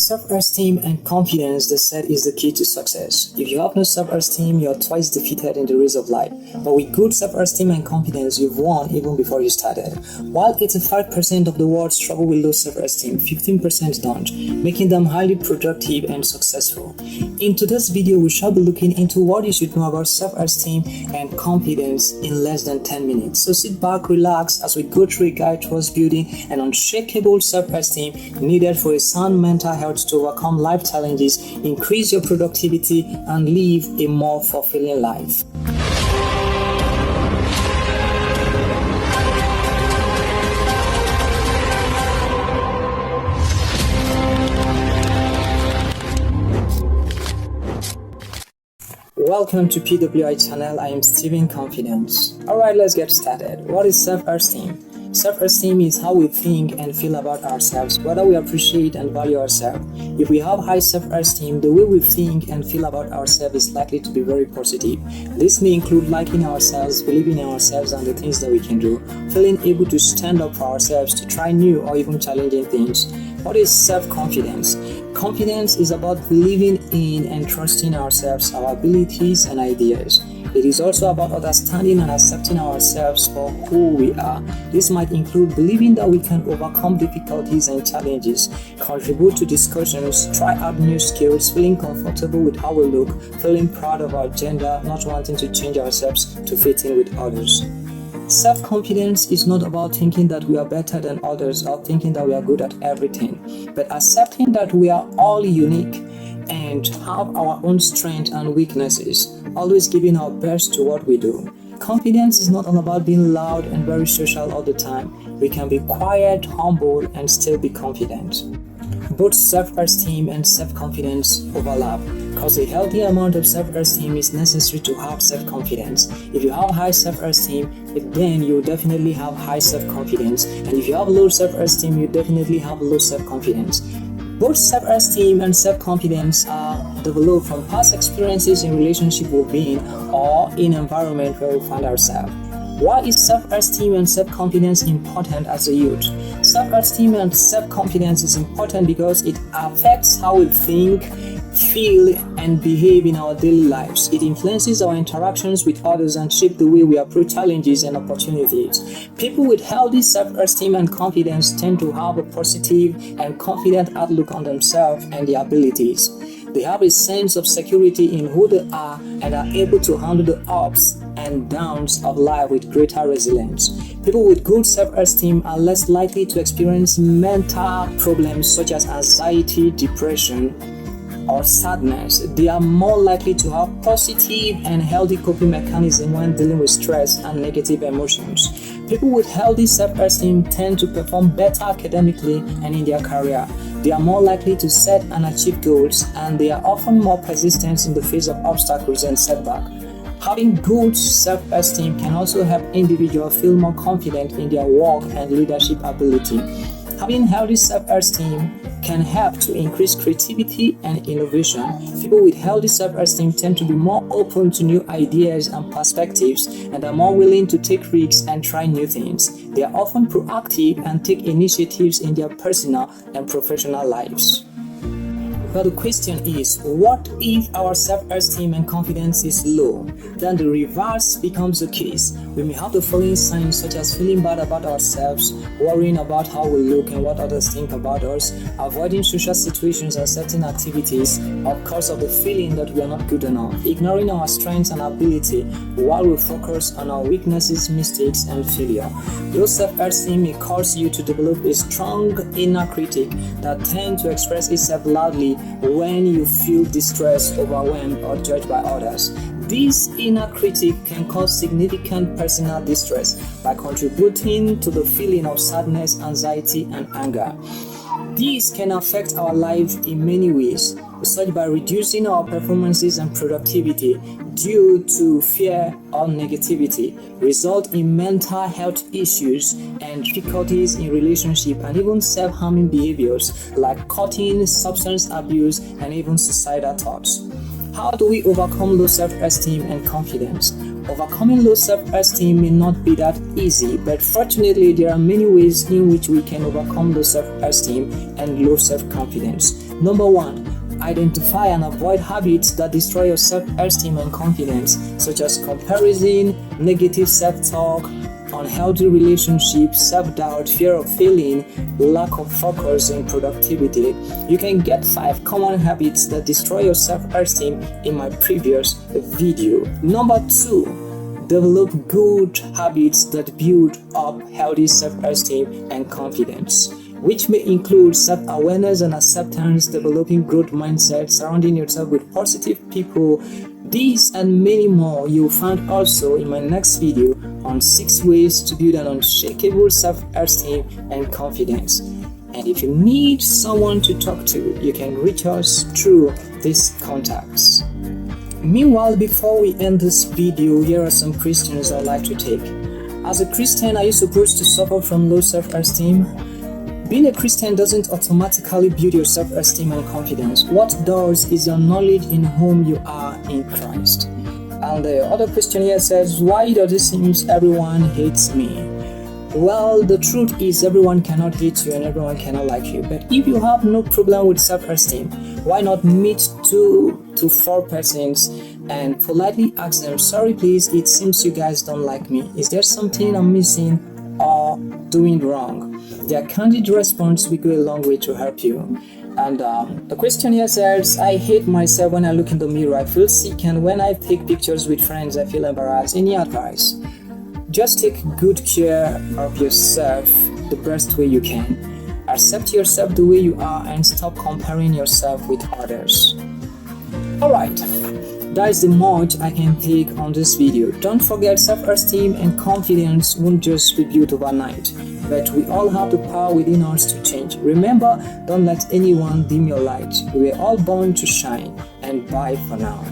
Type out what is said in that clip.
Self-esteem and confidence, they said, is the key to success. If you have no self-esteem, you're twice defeated in the race of life. But with good self-esteem and confidence, you've won even before you started. While 85% of the world struggle with low self-esteem, 15% don't, making them highly productive and successful. In today's video, we shall be looking into what you should know about self-esteem and confidence in less than 10 minutes. So sit back, relax as we go through a guide towards building an unshakable self-esteem needed for a sound mental health to overcome life challenges, increase your productivity, and live a more fulfilling life. Welcome to PWI channel. I am Steven Confidence. Alright, let's get started. What is self-esteem? Self-esteem is how we think and feel about ourselves, whether we appreciate and value ourselves. If we have high self-esteem, the way we think and feel about ourselves is likely to be very positive. This may include liking ourselves, believing in ourselves and the things that we can do, feeling able to stand up for ourselves, to try new or even challenging things. What is self-confidence? Confidence is about believing in and trusting ourselves, our abilities and ideas. It is also about understanding and accepting ourselves for who we are. This might include believing that we can overcome difficulties and challenges, contribute to discussions, try out new skills, feeling comfortable with how we look, feeling proud of our gender, not wanting to change ourselves to fit in with others. Self-confidence is not about thinking that we are better than others or thinking that we are good at everything, but accepting that we are all unique and have our own strengths and weaknesses, always giving our best to what we do. Confidence is not all about being loud and very social all the time. We can be quiet, humble, and still be confident. Both self-esteem and self-confidence overlap, because a healthy amount of self-esteem is necessary to have self-confidence. If you have high self-esteem, then you definitely have high self-confidence, and if you have low self-esteem, you definitely have low self-confidence. Both self-esteem and self-confidence are developed from past experiences in relationship we've been or in environment where we find ourselves. Why is self-esteem and self-confidence important as a youth? Self-esteem and self-confidence is important because it affects how we think, feel, and behave in our daily lives. It influences our interactions with others and shapes the way we approach challenges and opportunities. People with healthy self-esteem and confidence tend to have a positive and confident outlook on themselves and their abilities. They have a sense of security in who they are and are able to handle the ups and downs of life with greater resilience. People with good self-esteem are less likely to experience mental problems such as anxiety, depression, or sadness. They are more likely to have positive and healthy coping mechanisms when dealing with stress and negative emotions. People with healthy self-esteem tend to perform better academically and in their career. They are more likely to set and achieve goals, and they are often more persistent in the face of obstacles and setbacks. Having good self-esteem can also help individuals feel more confident in their work and leadership ability. Having healthy self-esteem can help to increase creativity and innovation. People with healthy self-esteem tend to be more open to new ideas and perspectives and are more willing to take risks and try new things. They are often proactive and take initiatives in their personal and professional lives. But the question is, what if our self-esteem and confidence is low? Then the reverse becomes the case. We may have the following signs such as feeling bad about ourselves, worrying about how we look and what others think about us, avoiding social situations and certain activities because of the feeling that we are not good enough, ignoring our strengths and ability while we focus on our weaknesses, mistakes, and failure. Low self-esteem may cause you to develop a strong inner critic that tends to express itself loudly when you feel distressed, overwhelmed, or judged by others. This inner critic can cause significant personal distress by contributing to the feeling of sadness, anxiety, and anger. These can affect our lives in many ways, such by reducing our performances and productivity due to fear or negativity, result in mental health issues and difficulties in relationship and even self-harming behaviors like cutting, substance abuse, and even suicidal thoughts. How do we overcome low self-esteem and confidence? Overcoming low self-esteem may not be that easy, but fortunately there are many ways in which we can overcome low self-esteem and low self-confidence. Number 1. Identify and avoid habits that destroy your self-esteem and confidence, such as comparison, negative self-talk, unhealthy relationships, self-doubt, fear of failing, lack of focus, and productivity. You can get 5 common habits that destroy your self-esteem in my previous video. Number 2. Develop good habits that build up healthy self-esteem and confidence, which may include self-awareness and acceptance, developing growth mindset, surrounding yourself with positive people. These and many more you'll find also in my next video on 6 ways to build an unshakable self-esteem and confidence. And if you need someone to talk to, you can reach us through these contacts. Meanwhile, before we end this video, here are some questions I'd like to take. As a Christian, are you supposed to suffer from low self-esteem? Being a Christian doesn't automatically build your self-esteem and confidence. What does is your knowledge in whom you are in Christ. And the other question here says, why does it seem everyone hates me? Well, the truth is everyone cannot hate you and everyone cannot like you. But if you have no problem with self-esteem, why not meet 2 to 4 persons and politely ask them, sorry please, it seems you guys don't like me. Is there something I'm missing or doing wrong? Their candid response will go a long way to help you. And the question here says, I hate myself when I look in the mirror. I feel sick, and when I take pictures with friends, I feel embarrassed. Any advice? Just take good care of yourself the best way you can. Accept yourself the way you are and stop comparing yourself with others. Alright, that is the much I can take on this video. Don't forget, self-esteem and confidence won't just be built overnight, but we all have the power within us to change. Remember, don't let anyone dim your light. We were all born to shine, and bye for now.